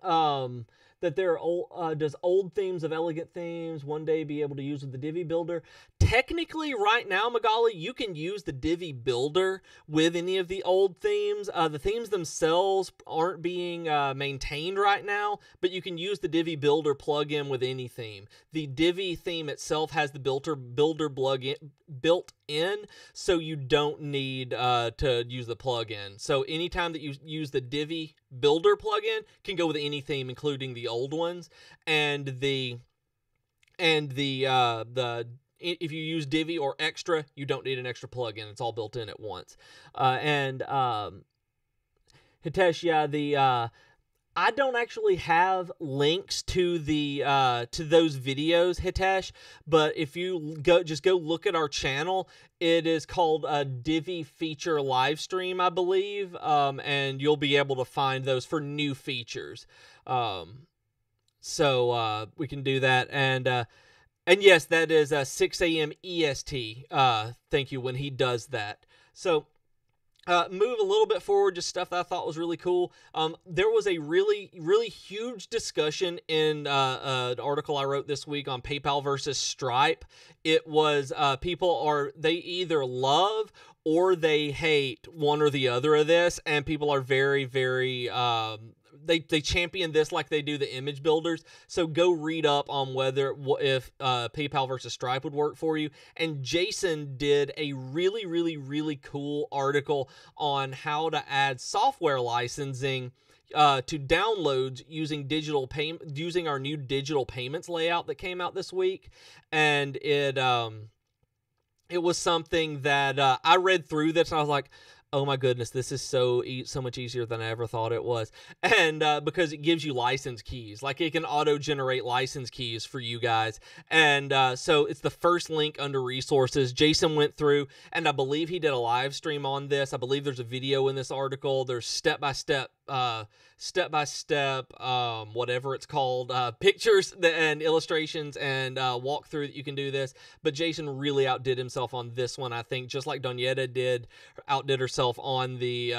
A: that there are does old themes of elegant themes one day be able to use with the Divi Builder? Technically, right now, Magali, you can use the Divi Builder with any of the old themes. The themes themselves aren't being maintained right now, but you can use the Divi Builder plugin with any theme. The Divi theme itself has the Builder plugin built in, so you don't need to use the plugin. So anytime that you use the Divi Builder plugin, can go with any theme, including the old ones, and if you use Divi or Extra, you don't need an extra plugin. It's all built in at once. Hitesh, yeah, I don't actually have links to to those videos, Hitesh, but if you just go look at our channel, it is called Divi Feature Livestream, I believe, and you'll be able to find those for new features. So we can do that, and yes, that is 6 a.m. EST. Thank you, when he does that. So move a little bit forward, just stuff that I thought was really cool. There was a really, really huge discussion in an article I wrote this week on PayPal versus Stripe. It was they either love or they hate one or the other of this, and people are very, very they champion this like they do the image builders. So go read up on if PayPal versus Stripe would work for you. And Jason did a really, really, really cool article on how to add software licensing to downloads using our new digital payments layout that came out this week. And it was something that I read through this and I was like, oh my goodness, this is so much easier than I ever thought it was. And because it gives you license keys, like it can auto-generate license keys for you guys. And so it's the first link under resources. Jason went through, and I believe he did a live stream on this. I believe there's a video in this article. There's step-by-step, whatever it's called, pictures and illustrations and walkthrough that you can do this. But Jason really outdid himself on this one, I think, just like Donietta outdid herself on the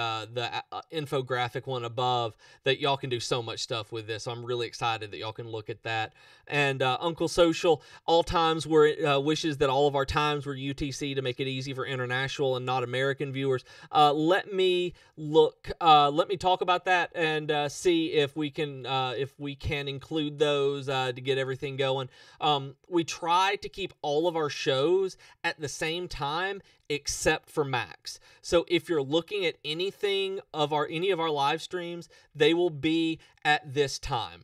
A: infographic one above, that y'all can do so much stuff with this. So I'm really excited that y'all can look at that. And Uncle Social, all times were wishes that all of our times were UTC to make it easy for international and not American viewers. Let me talk about that and see if we can include those to get everything going. We try to keep all of our shows at the same time except for Max. So if you're looking at any of our live streams, they will be at this time.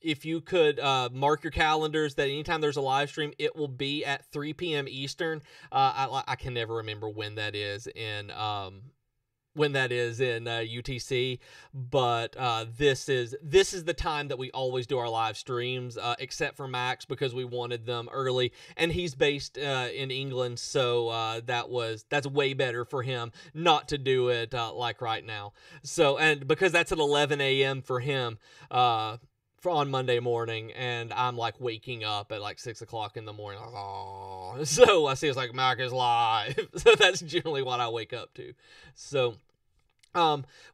A: If you could mark your calendars that anytime there's a live stream, it will be at 3 p.m. Eastern. I can never remember when that is in UTC, but this is the time that we always do our live streams, except for Max, because we wanted them early, and he's based in England, so that's way better for him not to do it like right now. So, and because that's at 11 a.m. for him on Monday morning, and I'm like waking up at like 6 o'clock in the morning. Oh, so I see it's like Mac is live. So that's generally what I wake up to. So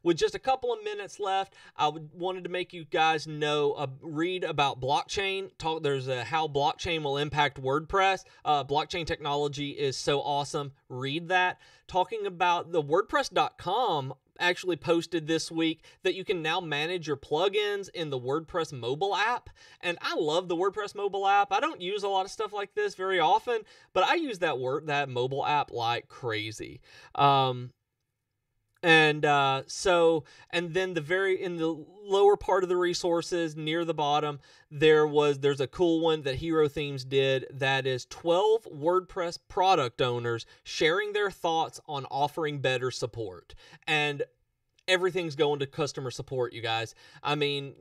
A: with just a couple of minutes left, I wanted to make you guys know, read about blockchain. There's how blockchain will impact WordPress. Blockchain technology is so awesome. Read that. Talking about the WordPress.com actually posted this week that you can now manage your plugins in the WordPress mobile app. And I love the WordPress mobile app. I don't use a lot of stuff like this very often, but I use that mobile app like crazy. And then in the lower part of the resources near the bottom, there's a cool one that Hero Themes did that is 12 WordPress product owners sharing their thoughts on offering better support. And everything's going to customer support, you guys. I mean,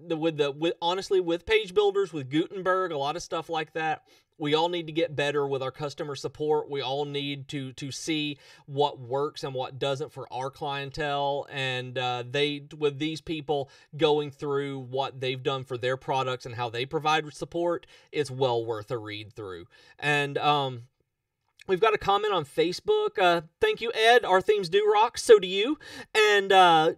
A: honestly, with page builders, with Gutenberg, a lot of stuff like that, we all need to get better with our customer support. We all need to see what works and what doesn't for our clientele. And with these people going through what they've done for their products and how they provide support, it's well worth a read through. And we've got a comment on Facebook. Thank you, Ed. Our themes do rock. So do you. And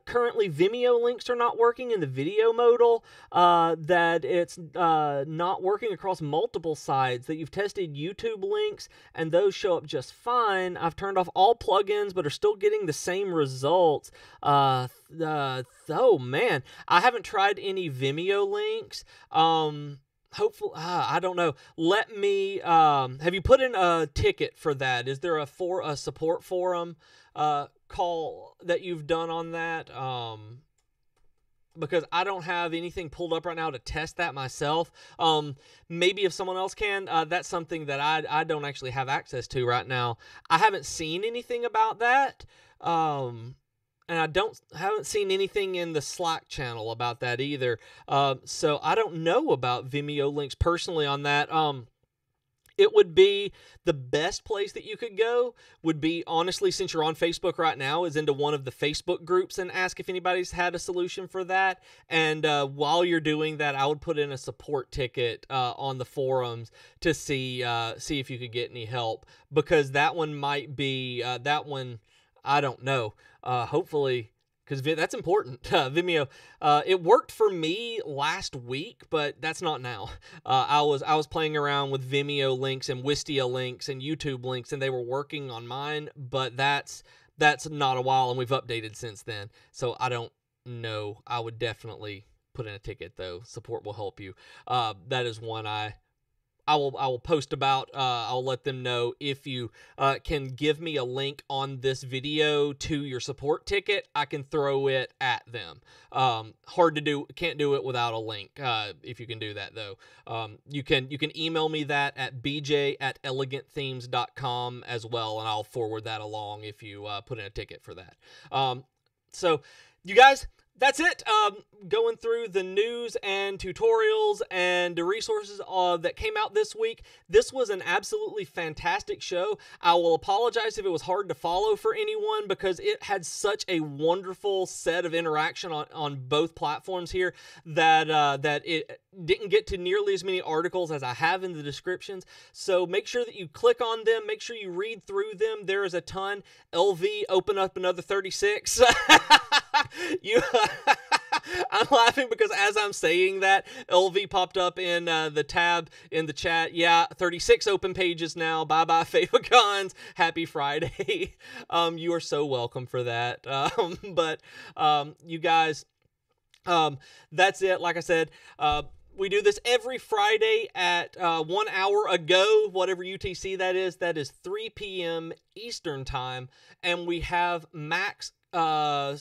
A: currently, Vimeo links are not working in the video modal. That it's not working across multiple sites. That you've tested YouTube links, and those show up just fine. I've turned off all plugins, but are still getting the same results. Oh, man. I haven't tried any Vimeo links. Hopefully, I don't know. Let me, have you put in a ticket for that? Is there a support forum call that you've done on that? Because I don't have anything pulled up right now to test that myself. Maybe if someone else can, that's something that I don't actually have access to right now. I haven't seen anything about that. And I haven't seen anything in the Slack channel about that either. So I don't know about Vimeo links personally on that. It would be the best place that you could go would be, honestly, since you're on Facebook right now, is into one of the Facebook groups and ask if anybody's had a solution for that. And while you're doing that, I would put in a support ticket on the forums to see if you could get any help, because that one might be I don't know. Hopefully, because that's important. Vimeo, it worked for me last week, but that's not now. I was playing around with Vimeo links and Wistia links and YouTube links, and they were working on mine, but that's not a while, and we've updated since then. So I don't no, I would definitely put in a ticket, though. Support will help you. That is one I will post about. I'll let them know if you can give me a link on this video to your support ticket. I can throw it at them. Hard to do. Can't do it without a link. If you can do that though, you can email me that at bj@elegantthemes.com as well, and I'll forward that along if you put in a ticket for that. So you guys, that's it. Going through the news and tutorials and the resources that came out this week. This was an absolutely fantastic show. I will apologize if it was hard to follow for anyone because it had such a wonderful set of interaction on both platforms here that it didn't get to nearly as many articles as I have in the descriptions. So make sure that you click on them. Make sure you read through them. There is a ton. LV, open up another 36. I'm laughing because as I'm saying that, LV popped up in the tab in the chat. Yeah, 36 open pages now. Bye-bye, favicons. Happy Friday. You are so welcome for that. You guys, that's it. Like I said, we do this every Friday at 1 hour ago, whatever UTC that is. That is 3 p.m. Eastern time. And we have Max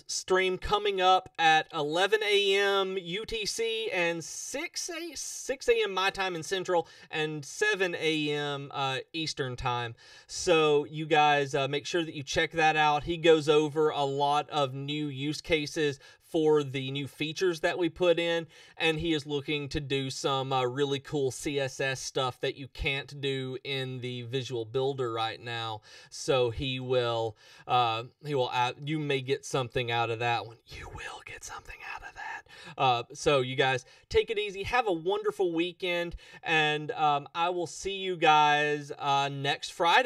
A: stream coming up at 11 a.m. UTC and 6 a.m. my time in Central and 7 a.m. Eastern time. So you guys make sure that you check that out. He goes over a lot of new use cases for the new features that we put in, and he is looking to do some really cool CSS stuff that you can't do in the Visual Builder right now. So you may get something out of that one. You will get something out of that. So you guys take it easy, have a wonderful weekend, and I will see you guys next Friday.